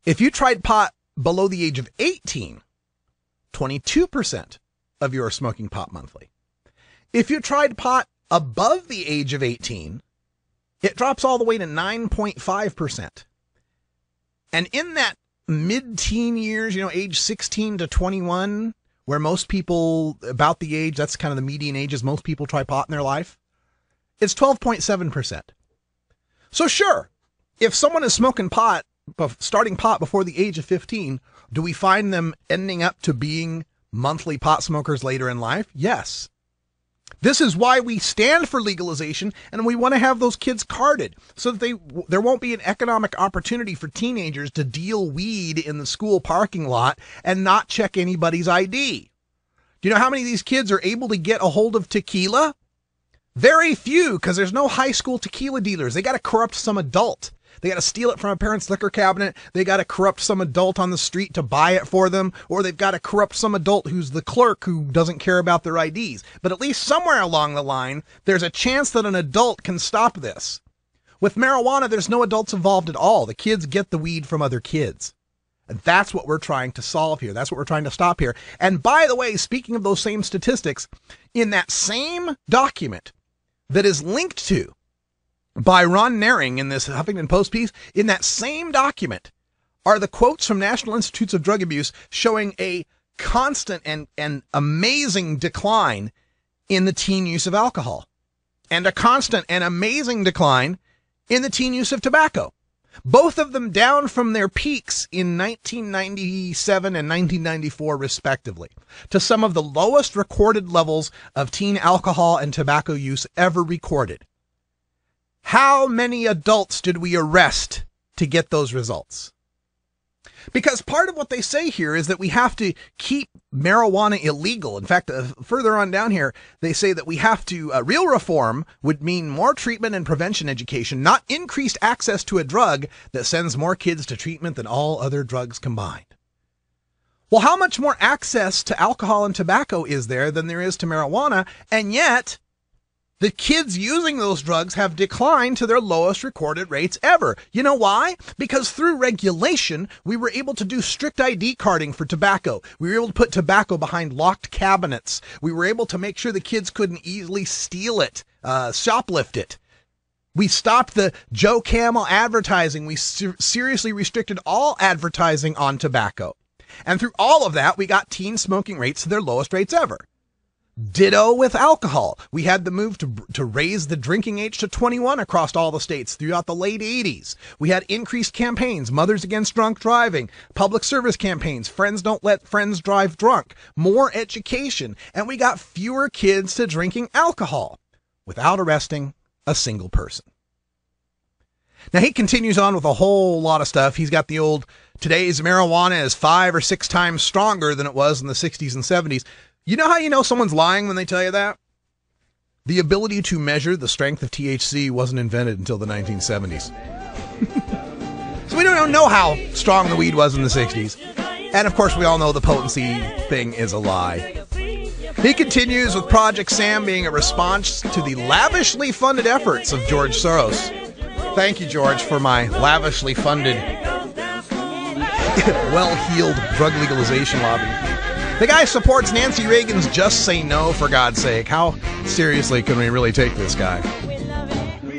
If you tried pot below the age of 18, 22% of you are smoking pot monthly. If you tried pot above the age of 18, it drops all the way to 9.5%. And in that mid-teen years, age 16 to 21, where most people about the age, that's kind of the median ages most people try pot in their life, it's 12.7%. So sure, if someone is smoking pot, starting pot before the age of 15, do we find them ending up to being monthly pot smokers later in life? Yes. This is why we stand for legalization, and we want to have those kids carded so that there won't be an economic opportunity for teenagers to deal weed in the school parking lot and not check anybody's ID. Do you know how many of these kids are able to get a hold of tequila? Very few, because there's no high school tequila dealers. They got to corrupt some adult. They got to steal it from a parent's liquor cabinet. They got to corrupt some adult on the street to buy it for them. Or they've got to corrupt some adult who's the clerk who doesn't care about their IDs. But at least somewhere along the line, there's a chance that an adult can stop this. With marijuana, there's no adults involved at all. The kids get the weed from other kids. And that's what we're trying to solve here. That's what we're trying to stop here. And by the way, speaking of those same statistics, in that same document that is linked to by Ron Naring in this Huffington Post piece, in that same document are the quotes from National Institutes of Drug Abuse showing a constant and amazing decline in the teen use of alcohol, and a constant and amazing decline in the teen use of tobacco. Both of them down from their peaks in 1997 and 1994, respectively, to some of the lowest recorded levels of teen alcohol and tobacco use ever recorded. How many adults did we arrest to get those results? Because part of what they say here is that we have to keep marijuana illegal. In fact, further on down here, they say that we have to, real reform would mean more treatment and prevention education, not increased access to a drug that sends more kids to treatment than all other drugs combined. Well, how much more access to alcohol and tobacco is there than there is to marijuana? And yet, the kids using those drugs have declined to their lowest recorded rates ever. You know why? Because through regulation, we were able to do strict ID carding for tobacco. We were able to put tobacco behind locked cabinets. We were able to make sure the kids couldn't easily steal it, shoplift it. We stopped the Joe Camel advertising. We seriously restricted all advertising on tobacco. And through all of that, we got teen smoking rates to their lowest rates ever. Ditto with alcohol. We had the move to raise the drinking age to 21 across all the states throughout the late 80s. We had increased campaigns, Mothers Against Drunk Driving, public service campaigns, Friends Don't Let Friends Drive Drunk, more education, and we got fewer kids to drinking alcohol without arresting a single person. Now he continues on with a whole lot of stuff. He's got the old, today's marijuana is 5 or 6 times stronger than it was in the 60s and 70s. You know how you know someone's lying when they tell you that? The ability to measure the strength of THC wasn't invented until the 1970s. So we don't know how strong the weed was in the 60s. And of course we all know the potency thing is a lie. He continues with Project Sam being a response to the lavishly funded efforts of George Soros. Thank you, George, for my lavishly funded, well-heeled drug legalization lobby. The guy supports Nancy Reagan's Just Say No, for God's sake. How seriously can we really take this guy?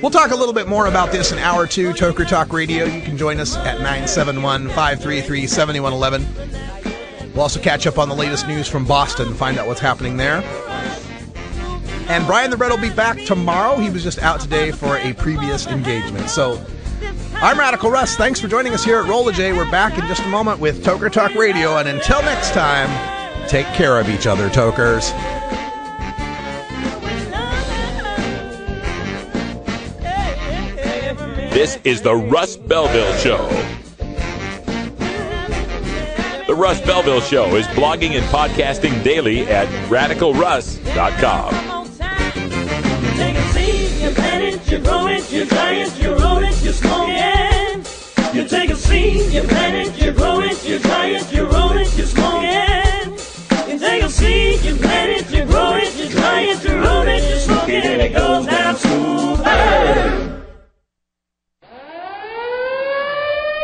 We'll talk a little bit more about this in Hour 2, Toker Talk Radio. You can join us at 971-533-7111. We'll also catch up on the latest news from Boston, find out what's happening there. And Brian the Red will be back tomorrow. He was just out today for a previous engagement. So I'm Radical Russ. Thanks for joining us here at Roll the J. We're back in just a moment with Toker Talk Radio. And until next time, take care of each other, Tokers. This is the Russ Belville Show. The Russ Belville Show is blogging and podcasting daily at radicalruss.com. You take a seed, you plant it, you grow it, you dry it, you roll it, you smoke it. You take a seed, you plant it, you grow it, you dry it, you roll it, you smoke it. You take a seed, you plant it, you grow it, you dry it, you roll it, you smoke it, and it goes